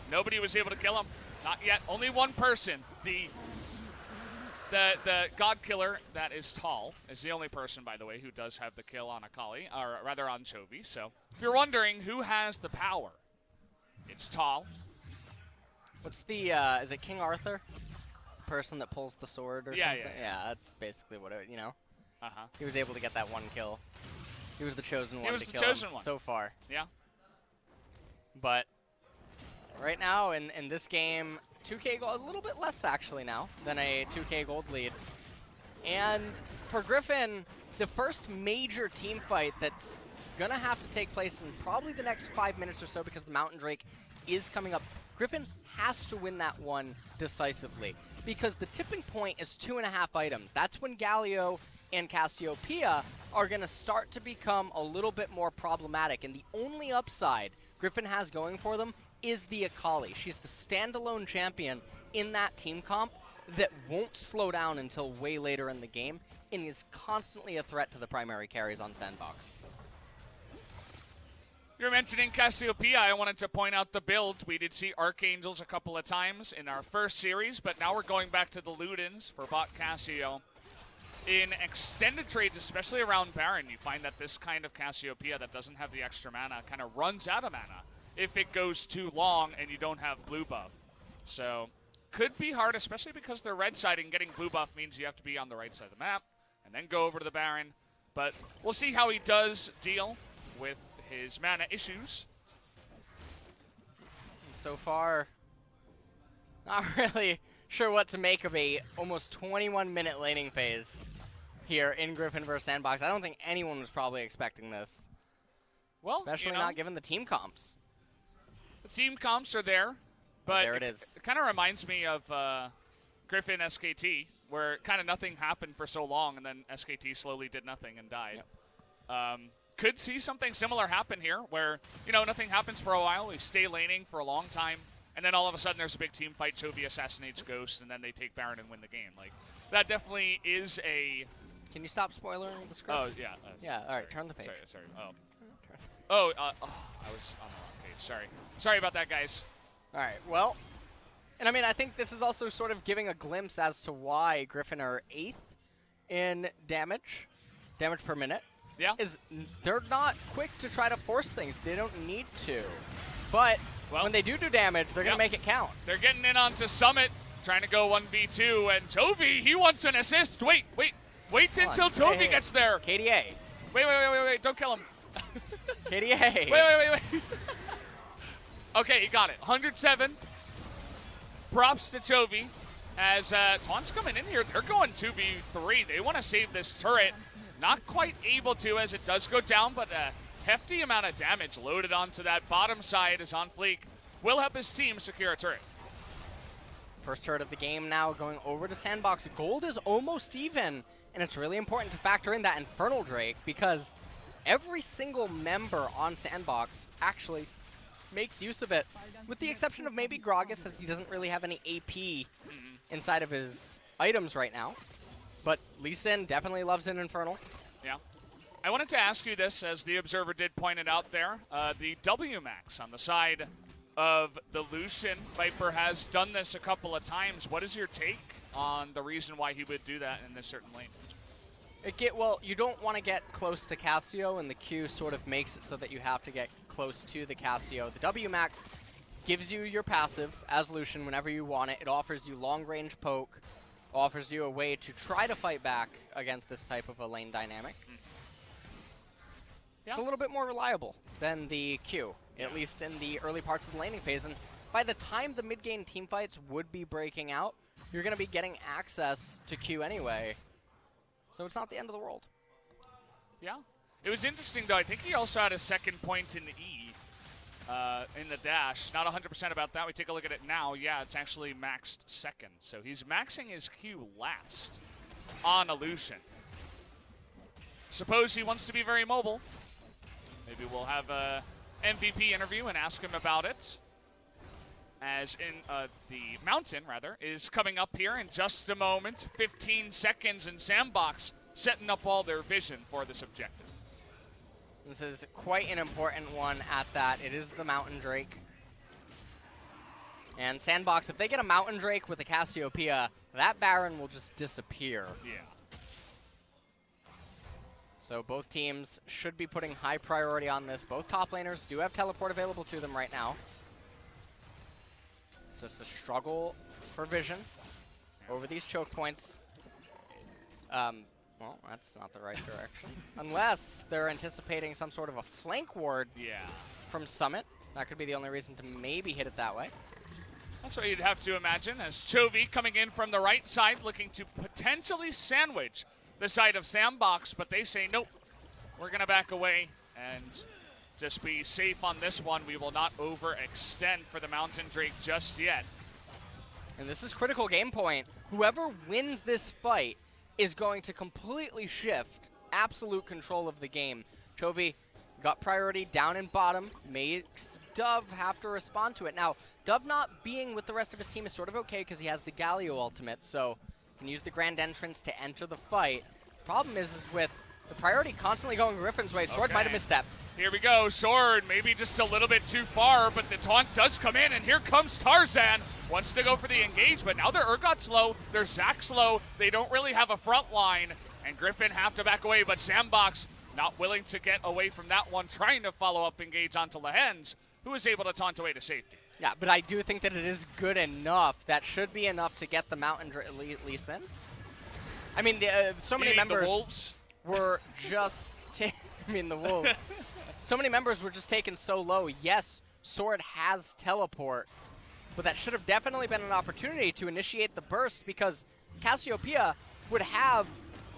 S7: nobody was able to kill him. Not yet. Only one person. The God Killer that is tall is the only person, by the way, who does have the kill on Akali, or rather on Chovy. So if you're wondering who has the power, it's tall.
S8: What's the, is it King Arthur? The person that pulls the sword or something? Yeah, that's basically what it, you know. He was able to get that one kill. He was the chosen one to kill him so far.
S7: Yeah.
S8: But right now in this game, 2K gold, a little bit less actually now than a 2K gold lead. And for Griffin, the first major team fight that's going to have to take place in probably the next 5 minutes or so because the Mountain Drake is coming up. Griffin has to win that one decisively because the tipping point is 2.5 items. That's when Galio and Cassiopeia are going to start to become a little bit more problematic. And the only upside Griffin has going for them is the Akali. She's the standalone champion in that team comp that won't slow down until way later in the game and is constantly a threat to the primary carries on SANDBOX.
S7: You're mentioning Cassiopeia. I wanted to point out the build. We did see Archangels a couple of times in our first series, but now we're going back to the Ludens for bot Cassio. In extended trades, especially around Baron, you find that this kind of Cassiopeia that doesn't have the extra mana kind of runs out of mana if it goes too long and you don't have blue buff. So could be hard, especially because they're red side, and getting blue buff means you have to be on the right side of the map and then go over to the Baron. But we'll see how he does deal with his mana issues.
S8: And so far, not really sure what to make of a almost 21-minute laning phase here in Griffin versus SANDBOX. I don't think anyone was probably expecting this.
S7: Well,
S8: especially not given the team comps.
S7: The team comps are there, but
S8: there it is.
S7: It kind of reminds me of Griffin SKT, where kind of nothing happened for so long, and then SKT slowly did nothing and died. Yep. Could see something similar happen here, where, you know, nothing happens for a while, we stay laning for a long time, and then all of a sudden there's a big team fight, Chovy assassinates Ghost, and then they take Baron and win the game. Like, that definitely is a...
S8: Can you stop spoiling the script?
S7: Oh, yeah.
S8: Yeah, all right, turn the page.
S7: Sorry. I was on the wrong page, sorry. Sorry about that, guys.
S8: All right, well, and I mean, I think this is also sort of giving a glimpse as to why Griffin are 8th in damage per minute.
S7: Yeah.
S8: Is they're not quick to try to force things. They don't need to. But when they do damage, they're going to make it count.
S7: They're getting in onto Summit, trying to go 1v2, and Chovy, he wants an assist. Wait until Chovy gets there.
S8: KDA.
S7: Wait, don't kill him.
S8: KDA.
S7: Wait. Okay, he got it. 107. Props to Chovy. As Taunt's coming in here, they're going 2v3. They want to save this turret. Not quite able to, as it does go down, but a hefty amount of damage loaded onto that bottom side is on Fleek. Will help his team secure a turret.
S8: First turret of the game now going over to SANDBOX. Gold is almost even, and it's really important to factor in that Infernal Drake because every single member on SANDBOX actually makes use of it, with the exception of maybe Gragas, as he doesn't really have any AP inside of his items right now. But Lee Sin definitely loves an Infernal.
S7: Yeah. I wanted to ask you this, as the Observer did point it out there. The WMAX on the side of the Lucian. Viper has done this a couple of times. What is your take on the reason why he would do that in this certain lane?
S8: Well, you don't want to get close to Cassio, and the Q sort of makes it so that you have to get close to the Cassio. The WMAX gives you your passive as Lucian whenever you want it. It offers you long-range poke, offers you a way to try to fight back against this type of a lane dynamic. It's a little bit more reliable than the Q, at least in the early parts of the laning phase. And by the time the mid-game teamfights would be breaking out, you're going to be getting access to Q anyway. So it's not the end of the world.
S7: Yeah. It was interesting, though. I think he also had a second point in the E in the dash. Not 100% about that. We take a look at it now. Yeah, it's actually maxed second. So he's maxing his Q last on Illusion. Suppose he wants to be very mobile. Maybe we'll have a MVP interview and ask him about it. As in the Mountain, rather, is coming up here in just a moment. 15 seconds, and SANDBOX setting up all their vision for this objective.
S8: This is quite an important one at that. It is the Mountain Drake. And SANDBOX, if they get a Mountain Drake with a Cassiopeia, that Baron will just disappear.
S7: Yeah.
S8: So both teams should be putting high priority on this. Both top laners do have teleport available to them right now. It's just a struggle for vision over these choke points. Well, that's not the right direction. Unless they're anticipating some sort of a flank ward from Summit. That could be the only reason to maybe hit it that way.
S7: That's what you'd have to imagine, as Chovy coming in from the right side, looking to potentially sandwich the side of SANDBOX, but they say, nope, we're going to back away and just be safe on this one. We will not overextend for the Mountain Drake just yet.
S8: And this is critical game point. Whoever wins this fight is going to completely shift absolute control of the game. Chovy got priority down in bottom, makes Dove have to respond to it. Now, Dove not being with the rest of his team is sort of okay because he has the Galio ultimate, so can use the Grand Entrance to enter the fight. Problem is with the priority constantly going Griffin's way, Sword might have misstepped.
S7: Here we go, Sword maybe just a little bit too far, but the taunt does come in, and here comes Tarzan. Wants to go for the engage, but now they're Urgot's low, they're Zax's low, they don't really have a front line, and Griffin have to back away, but SANDBOX not willing to get away from that one, trying to follow up engage onto Lehens, who is able to taunt away to safety.
S8: Yeah, but I do think that it is good enough. That should be enough to get the Mountain at least in. I mean, so many members
S7: the Wolves?
S8: were just the Wolves. So many members were just taken so low. Yes, Sword has teleport, but that should have definitely been an opportunity to initiate the burst because Cassiopeia would have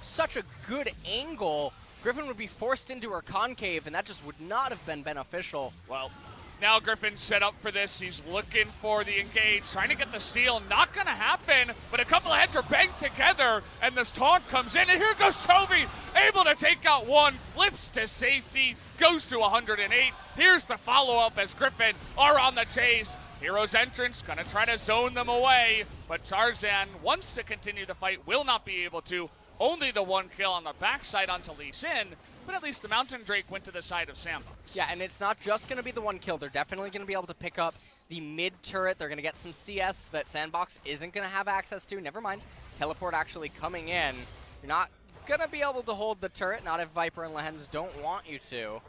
S8: such a good angle. Griffin would be forced into her concave, and that just would not have been beneficial.
S7: Well, now Griffin's set up for this. He's looking for the engage, trying to get the steal. Not going to happen, but a couple of heads are banged together, and this taunt comes in, and here goes Chovy, able to take out one, flips to safety, goes to 108. Here's the follow-up as Griffin are on the chase. Hero's Entrance going to try to zone them away, but Tarzan wants to continue the fight, will not be able to. Only the one kill on the backside onto Lee Sin, but at least the Mountain Drake went to the side of SANDBOX.
S8: Yeah, and it's not just going to be the one kill. They're definitely going to be able to pick up the mid turret. They're going to get some CS that SANDBOX isn't going to have access to. Never mind. Teleport actually coming in. You're not going to be able to hold the turret, not if Viper and Lehens don't want you to.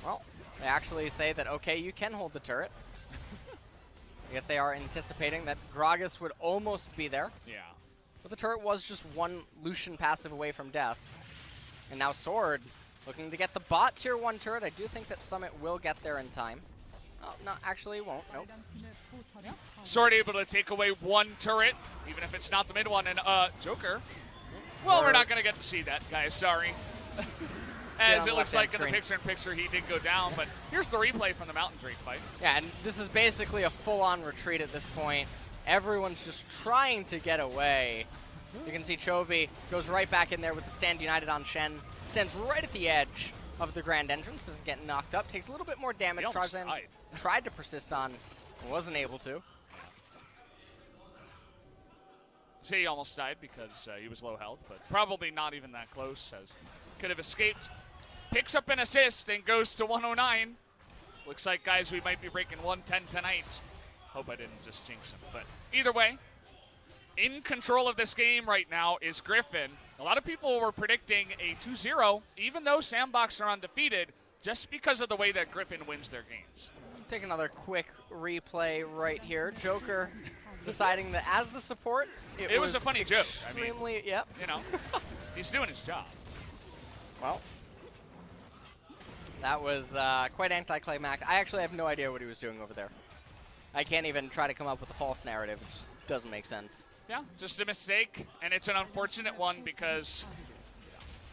S8: Well, they actually say that, okay, you can hold the turret. I guess they are anticipating that Gragas would almost be there.
S7: Yeah.
S8: But the turret was just one Lucian passive away from death. And now Sword looking to get the bot tier 1 turret. I do think that Summit will get there in time. Oh, no, actually won't. Nope.
S7: Sword able to take away one turret, even if it's not the mid one. And Joker, well, we're not going to get to see that, guys. Sorry. As it looks like in the picture-in-picture he did go down. But here's the replay from the Mountain Drake fight.
S8: Yeah, and this is basically a full-on retreat at this point. Everyone's just trying to get away. You can see Chovy goes right back in there with the Stand United on Shen. Stands right at the edge. of the Grand Entrance. Doesn't get knocked up. Takes a little bit more damage. Tarzan tried to persist on, wasn't able to.
S7: Say he almost died because he was low health, but probably not even that close, as could have escaped. Picks up an assist and goes to 109. Looks like, guys, we might be breaking 110 tonight. Hope I didn't just jinx him. But either way, in control of this game right now is Griffin. A lot of people were predicting a 2-0, even though SANDBOX are undefeated, just because of the way that Griffin wins their games.
S8: Take another quick replay right here. Joker deciding that as the support, it
S7: was a funny joke.
S8: Extremely, yep.
S7: You know, he's doing his job.
S8: Well, that was quite anticlimactic. I actually have no idea what he was doing over there. I can't even try to come up with a false narrative. It just doesn't make sense.
S7: Yeah, just a mistake, and it's an unfortunate one because,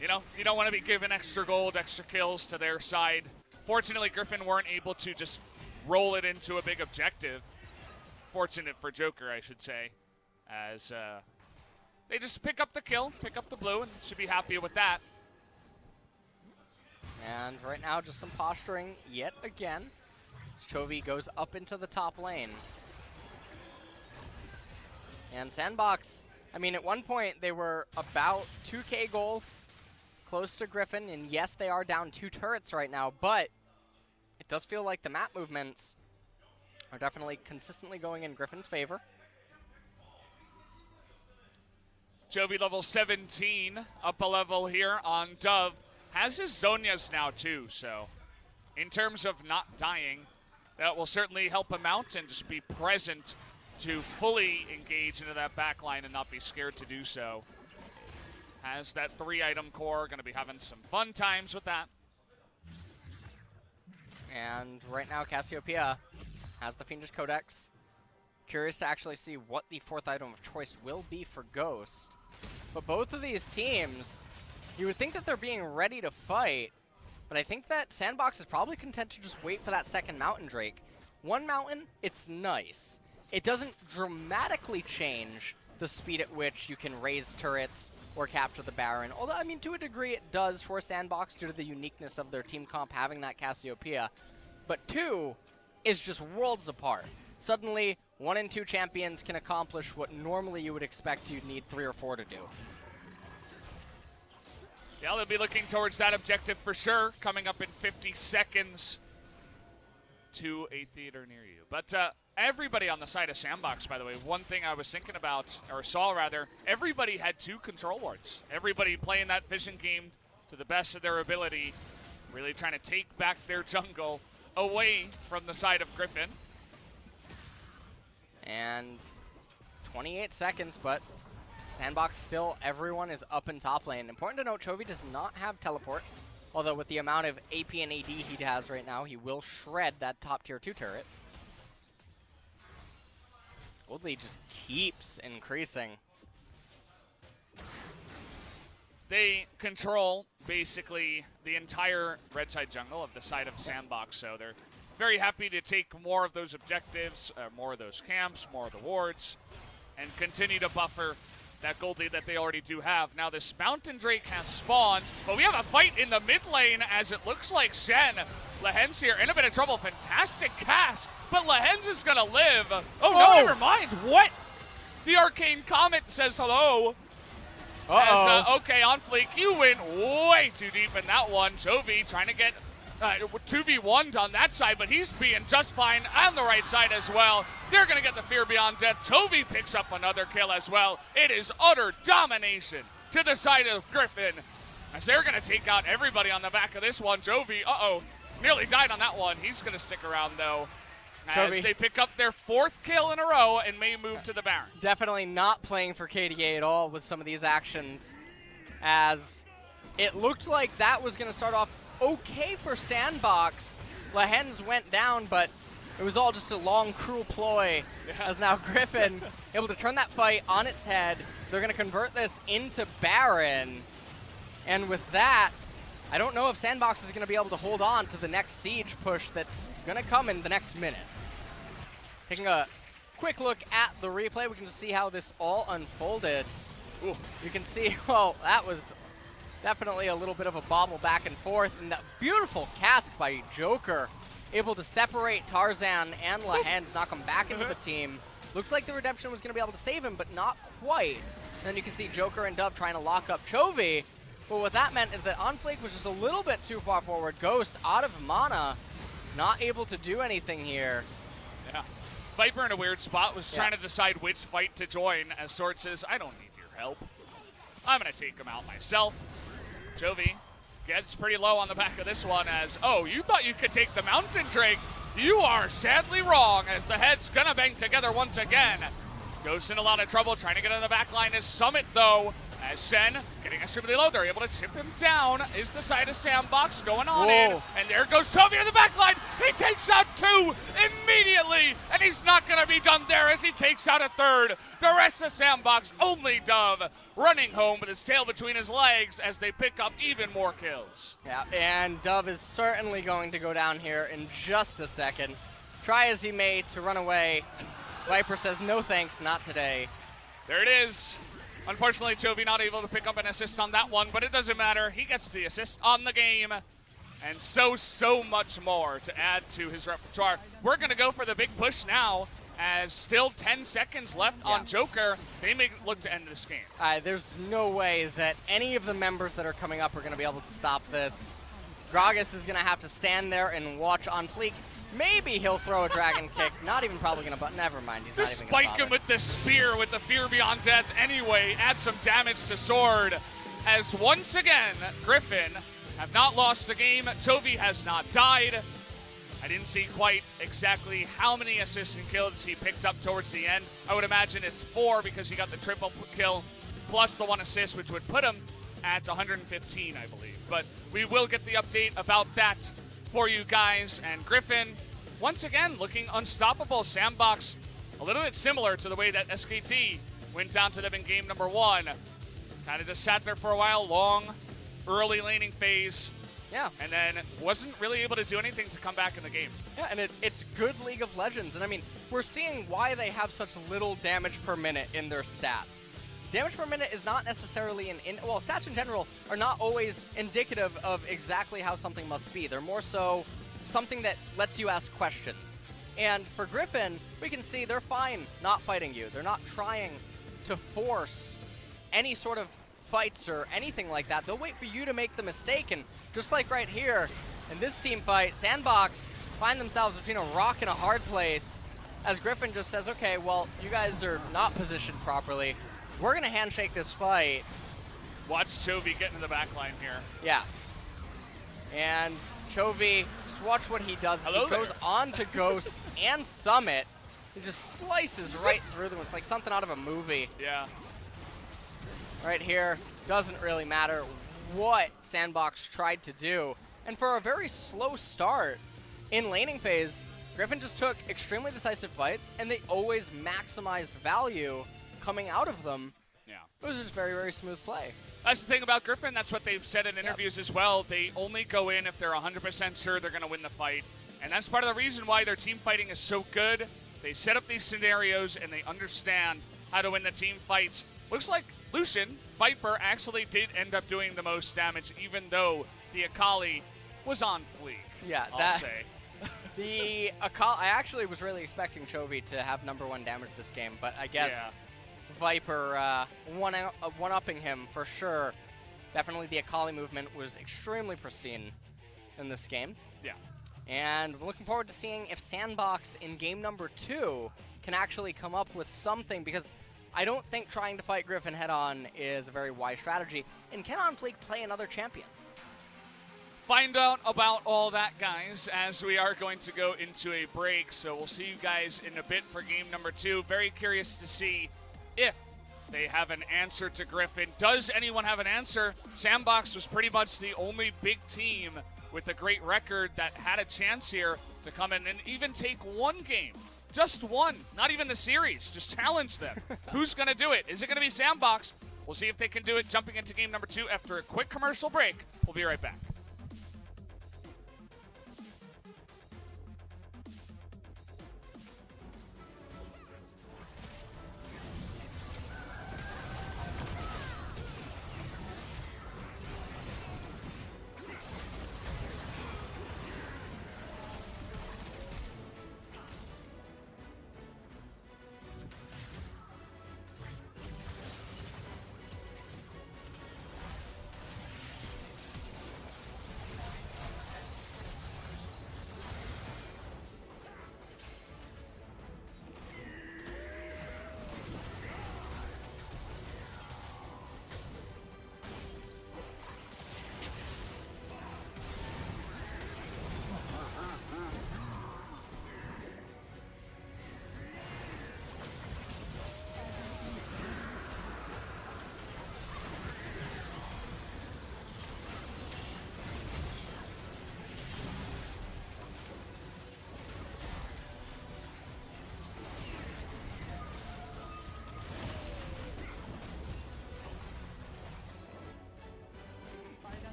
S7: you know, you don't want to be giving extra gold, extra kills to their side. Fortunately, Griffin weren't able to just roll it into a big objective. Fortunate for Joker, I should say, as they just pick up the kill, pick up the blue, and should be happy with that.
S8: And right now, just some posturing yet again. As Chovy goes up into the top lane. And SANDBOX, I mean, at one point, they were about 2K gold, close to Griffin, and yes, they are down 2 turrets right now, but it does feel like the map movements are definitely consistently going in Griffin's favor.
S7: Chovy level 17, up a level here on Dove. Has his Zonias now too, so in terms of not dying, that will certainly help him out and just be present to fully engage into that back line and not be scared to do so. Has that 3-item core, going to be having some fun times with that.
S8: And right now, Cassiopeia has the Fiendish Codex. Curious to actually see what the 4th item of choice will be for Ghost. But both of these teams, you would think that they're being ready to fight, but I think that SANDBOX is probably content to just wait for that second Mountain Drake. One Mountain, it's nice. It doesn't dramatically change the speed at which you can raise turrets or capture the Baron. Although, I mean, to a degree it does for SANDBOX due to the uniqueness of their team comp having that Cassiopeia. But 2 is just worlds apart. Suddenly, 1 and 2 champions can accomplish what normally you would expect you'd need 3 or 4 to do.
S7: Yeah, they'll be looking towards that objective for sure, coming up in 50 seconds to a theater near you. But everybody on the side of SANDBOX, by the way, one thing I was thinking about, or saw rather, everybody had 2 control wards. Everybody playing that vision game to the best of their ability, really trying to take back their jungle away from the side of Griffin.
S8: And 28 seconds, but SANDBOX still, everyone is up in top lane. Important to note, Chovy does not have teleport, although with the amount of AP and AD he has right now, he will shred that top tier 2 turret. Gold lead just keeps increasing.
S7: They control basically the entire red side jungle of the side of SANDBOX, so they're very happy to take more of those objectives, more of those camps, more of the wards, and continue to buffer that gold lead that they already do have. Now this Mountain Drake has spawned, but we have a fight in the mid lane as it looks like Shen. Lehens here in a bit of trouble. Fantastic cast, but Lehens is gonna live. Oh, no, never mind. What? The Arcane Comet says hello. As, okay, on Fleek, you went way too deep in that one. Chovy trying to get 2v1'd on that side, but he's being just fine on the right side as well. They're going to get the Fear Beyond Death. Chovy picks up another kill as well. It is utter domination to the side of Griffin, as they're going to take out everybody on the back of this one. Chovy, nearly died on that one. He's going to stick around, though, as they pick up their 4th kill in a row and may move to the Baron.
S8: Definitely not playing for KDA at all with some of these actions, as it looked like that was going to start off okay for SANDBOX. Lehens went down, but it was all just a long, cruel ploy, as now Griffin able to turn that fight on its head. They're going to convert this into Baron, and with that, I don't know if SANDBOX is going to be able to hold on to the next siege push that's going to come in the next minute. Taking a quick look at the replay, we can just see how this all unfolded. Ooh. You can see, well, that was Definitely a little bit of a bobble back and forth, and that beautiful cask by Joker, able to separate Tarzan and Lahens, knock him back into the team. Looked like the Redemption was going to be able to save him, but not quite. And then you can see Joker and Dove trying to lock up Chovy. But what that meant is that Unflake was just a little bit too far forward. Ghost out of mana, not able to do anything here.
S7: Yeah. Viper in a weird spot was trying to decide which fight to join, as Sword says, I don't need your help. I'm going to take him out myself. Chovy gets pretty low on the back of this one as, oh, you thought you could take the Mountain Drake? You are sadly wrong, as the head's going to bang together once again. Ghost in a lot of trouble, trying to get on the back line is Summit, though. As Sen, getting extremely low, they're able to chip him down. Is the side of SANDBOX going on in. And there goes Chovy in the back line. He takes out 2 immediately. And he's not going to be done there as he takes out a 3rd. The rest of SANDBOX, only Dove, running home with his tail between his legs as they pick up even more kills.
S8: Yeah, and Dove is certainly going to go down here in just a second. Try as he may to run away. Viper says, no thanks, not today.
S7: There it is. Unfortunately, Chovy not able to pick up an assist on that one, but it doesn't matter. He gets the assist on the game, and so much more to add to his repertoire. We're going to go for the big push now, as still 10 seconds left on Joker. They may look to end this game.
S8: There's no way that any of the members that are coming up are going to be able to stop this. Gragas is going to have to stand there and watch on Fleek. Maybe he'll throw a dragon kick. Not even probably going to, but never mind. He's
S7: Just
S8: not even going to
S7: spike him with the spear with the Fear Beyond Death anyway. Add some damage to Sword. As once again, Griffin have not lost the game. Chovy has not died. I didn't see quite exactly how many assists and kills he picked up towards the end. I would imagine it's 4 because he got the triple kill plus the 1 assist, which would put him at 115, I believe. But we will get the update about that for you guys. And Griffin, once again, looking unstoppable. SANDBOX, a little bit similar to the way that SKT went down to them in game number 1. Kind of just sat there for a while, long, early laning phase.
S8: Yeah.
S7: And then wasn't really able to do anything to come back in the game.
S8: Yeah, and it's good League of Legends. And I mean, we're seeing why they have such little damage per minute in their stats. Damage per minute is not necessarily well, stats in general are not always indicative of exactly how something must be. They're more so something that lets you ask questions. And for Griffin, we can see they're fine not fighting you. They're not trying to force any sort of fights or anything like that. They'll wait for you to make the mistake. And just like right here in this team fight, SANDBOX find themselves between a rock and a hard place as Griffin just says, okay, well, you guys are not positioned properly. We're going to handshake this fight.
S7: Watch Chovy get into the back line here.
S8: Yeah. And Chovy, just watch what he does. He goes on to Ghost and Summit. He just slices right through them. It's like something out of a movie.
S7: Yeah.
S8: Right here, doesn't really matter what SANDBOX tried to do. And for a very slow start in laning phase, Griffin just took extremely decisive fights, and they always maximized value coming out of them.
S7: Yeah.
S8: It was just very, very smooth play.
S7: That's the thing about Griffin. That's what they've said in interviews as well. They only go in if they're 100% sure they're going to win the fight. And that's part of the reason why their team fighting is so good. They set up these scenarios, and they understand how to win the team fights. Looks like Lucian, Viper, actually did end up doing the most damage, even though the Akali was on fleek.
S8: Yeah,
S7: I'll say.
S8: The Akali, I actually was really expecting Chovy to have #1 damage this game, but I guess Viper one-upping him for sure. Definitely the Akali movement was extremely pristine in this game.
S7: Yeah.
S8: And we're looking forward to seeing if SANDBOX in game number 2 can actually come up with something, because I don't think trying to fight Griffin head-on is a very wise strategy. And can Unflake play another champion?
S7: Find out about all that, guys, as we are going to go into a break. So we'll see you guys in a bit for game number 2. Very curious to see if they have an answer to Griffin. Does anyone have an answer? SANDBOX was pretty much the only big team with a great record that had a chance here to come in and even take one game. Just one. Not even the series. Just challenge them. Who's going to do it? Is it going to be SANDBOX? We'll see if they can do it jumping into game number 2 after a quick commercial break. We'll be right back.